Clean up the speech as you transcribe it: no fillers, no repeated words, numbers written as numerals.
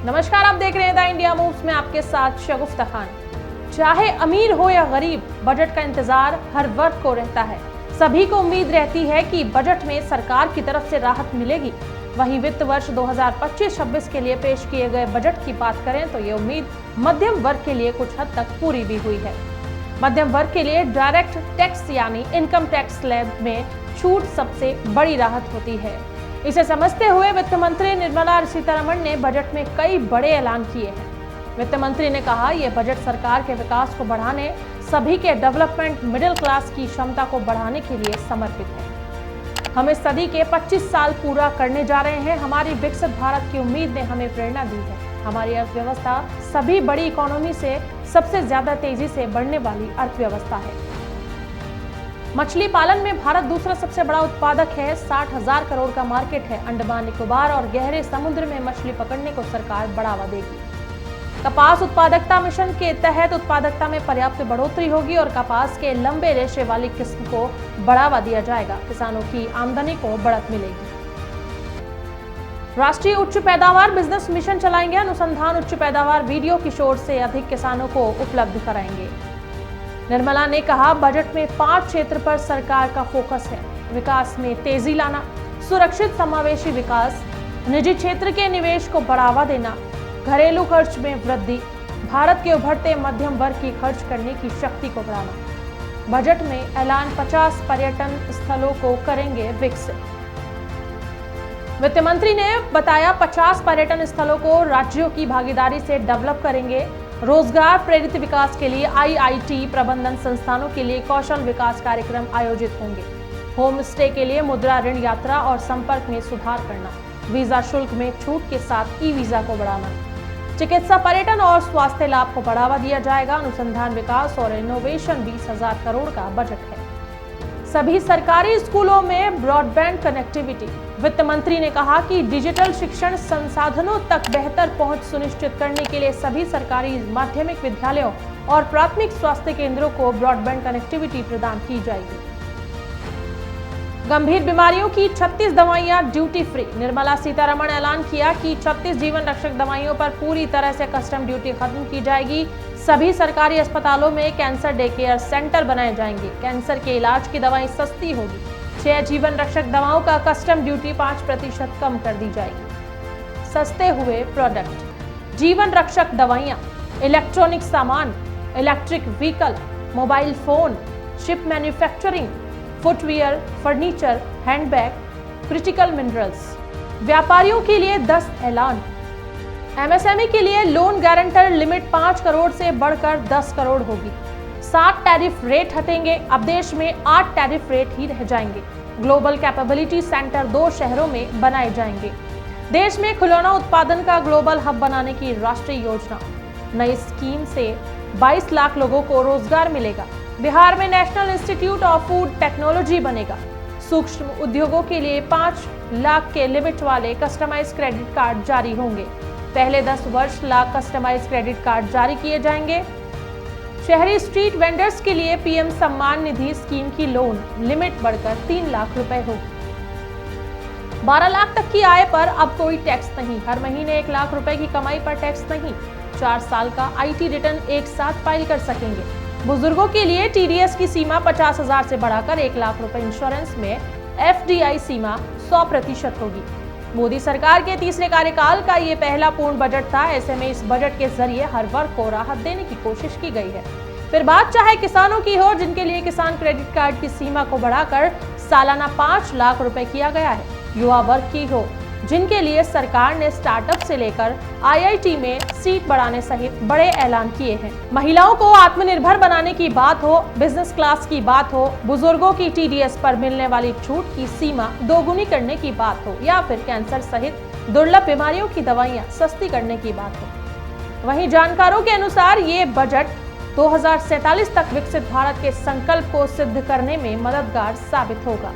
नमस्कार, आप देख रहे हैं द इंडिया मूव्स में आपके साथ शगुफ्ता खान। चाहे अमीर हो या गरीब, बजट का इंतजार हर वर्ग को रहता है। सभी को उम्मीद रहती है कि बजट में सरकार की तरफ से राहत मिलेगी। वहीं वित्त वर्ष 2025-26 के लिए पेश किए गए बजट की बात करें तो ये उम्मीद मध्यम वर्ग के लिए कुछ हद तक पूरी भी हुई है। मध्यम वर्ग के लिए डायरेक्ट टैक्स यानी इनकम टैक्स स्लैब में छूट सबसे बड़ी राहत होती है। इसे समझते हुए वित्त मंत्री निर्मला सीतारमण ने बजट में कई बड़े ऐलान किए हैं। वित्त मंत्री ने कहा, यह बजट सरकार के विकास को बढ़ाने, सभी के डेवलपमेंट, मिडिल क्लास की क्षमता को बढ़ाने के लिए समर्पित है। हम इस सदी के 25 साल पूरा करने जा रहे हैं। हमारी विकसित भारत की उम्मीद ने हमें प्रेरणा दी है। हमारी अर्थव्यवस्था सभी बड़ी इकोनॉमी से सबसे ज्यादा तेजी से बढ़ने वाली अर्थव्यवस्था है। मछली पालन में भारत दूसरा सबसे बड़ा उत्पादक है। 60,000 करोड़ का मार्केट है। अंडमान निकोबार और गहरे समुद्र में मछली पकड़ने को सरकार बढ़ावा देगी। कपास उत्पादकता मिशन के तहत उत्पादकता में पर्याप्त बढ़ोतरी होगी और कपास के लंबे रेशे वाली किस्म को बढ़ावा दिया जाएगा। किसानों की आमदनी को बढ़त मिलेगी। राष्ट्रीय उच्च पैदावार बिजनेस मिशन चलाएंगे। अनुसंधान उच्च पैदावार वीडियो किशोर से अधिक किसानों को उपलब्ध कराएंगे। निर्मला ने कहा, बजट में 5 क्षेत्र पर सरकार का फोकस है। विकास में तेजी लाना, सुरक्षित समावेशी विकास, निजी क्षेत्र के निवेश को बढ़ावा देना, घरेलू खर्च में वृद्धि, भारत के उभरते मध्यम वर्ग की खर्च करने की शक्ति को बढ़ाना। बजट में ऐलान 50 पर्यटन स्थलों को करेंगे विकसित। वित्त मंत्री ने बताया, 50 पर्यटन स्थलों को राज्यों की भागीदारी से डेवलप करेंगे। रोजगार प्रेरित विकास के लिए IIT प्रबंधन संस्थानों के लिए कौशल विकास कार्यक्रम आयोजित होंगे। होम स्टे के लिए मुद्रा ऋण यात्रा और संपर्क में सुधार करना, वीजा शुल्क में छूट के साथ ई-वीजा को बढ़ाना, चिकित्सा, पर्यटन और स्वास्थ्य लाभ को बढ़ावा दिया जाएगा। अनुसंधान विकास और इनोवेशन 20,000 करोड़ का बजट है। सभी सरकारी स्कूलों में ब्रॉडबैंड कनेक्टिविटी। वित्त मंत्री ने कहा कि डिजिटल शिक्षण संसाधनों तक बेहतर पहुंच सुनिश्चित करने के लिए सभी सरकारी माध्यमिक विद्यालयों और प्राथमिक स्वास्थ्य केंद्रों को ब्रॉडबैंड कनेक्टिविटी प्रदान की जाएगी। गंभीर बीमारियों की 36 दवाइयां ड्यूटी फ्री। निर्मला सीतारमण ने ऐलान किया कि 36 जीवन रक्षक दवाइयों पर पूरी तरह से कस्टम ड्यूटी खत्म की जाएगी। सभी सरकारी अस्पतालों में कैंसर डे केयर सेंटर बनाए जाएंगे। कैंसर के इलाज की दवाएं सस्ती होगी। 6 जीवन रक्षक दवाओं का कस्टम ड्यूटी 5% कम कर दी जाएगी। सस्ते हुए प्रोडक्ट, जीवन रक्षक दवाइयां, इलेक्ट्रॉनिक सामान, electric vehicle, mobile phone, chip manufacturing, footwear, furniture, handbag, critical minerals. व्यापारियों के लिए 10 ऐलान। MSME के लिए लोन गारंटर लिमिट 5 करोड़ से बढ़कर 10 करोड़ होगी। 7 टैरिफ रेट हटेंगे। अब देश में 8 टैरिफ रेट ही रह जाएंगे। ग्लोबल कैपेबिलिटी सेंटर 2 शहरों में बनाए जाएंगे। देश में खिलौना उत्पादन का ग्लोबल हब बनाने की राष्ट्रीय योजना। नई स्कीम से 22 लाख लोगों को रोजगार मिलेगा। बिहार में national institute of food technology बनेगा। सूक्ष्म उद्योगों के लिए 5 लाख के लिमिट वाले कस्टमाइज क्रेडिट कार्ड जारी होंगे। पहले 10 वर्ष लाख कस्टमाइज क्रेडिट कार्ड जारी किए जाएंगे। शहरी स्ट्रीट वेंडर्स के लिए PM सम्मान निधि स्कीम की लोन लिमिट बढ़कर 3 लाख रुपए होगी। 12 लाख तक की आय पर अब कोई टैक्स नहीं। हर महीने 1 लाख रुपए की कमाई पर टैक्स नहीं। 4 साल का IT रिटर्न एक साथ फाइल कर सकेंगे। बुजुर्गों के लिए TDS की सीमा 50,000 से बढ़ाकर 1 लाख रुपए, इंश्योरेंस में FDI सीमा 100% होगी। मोदी सरकार के तीसरे कार्यकाल का ये पहला पूर्ण बजट था। ऐसे में इस बजट के जरिए हर वर्ग को राहत देने की कोशिश की गई है। फिर बात चाहे किसानों की हो, जिनके लिए किसान क्रेडिट कार्ड की सीमा को बढ़ाकर सालाना 5 लाख रुपए किया गया है, युवा वर्ग की हो, जिनके लिए सरकार ने स्टार्टअप से लेकर IIT में सीट बढ़ाने सहित बड़े ऐलान किए हैं। महिलाओं को आत्मनिर्भर बनाने की बात हो, बिजनेस क्लास की बात हो, बुजुर्गों की TDS पर मिलने वाली छूट की सीमा दोगुनी करने की बात हो, या फिर कैंसर सहित दुर्लभ बीमारियों की दवाइयां सस्ती करने की बात हो। वहीं जानकारों के अनुसार ये बजट 2047 तक विकसित भारत के संकल्प को सिद्ध करने में मददगार साबित होगा।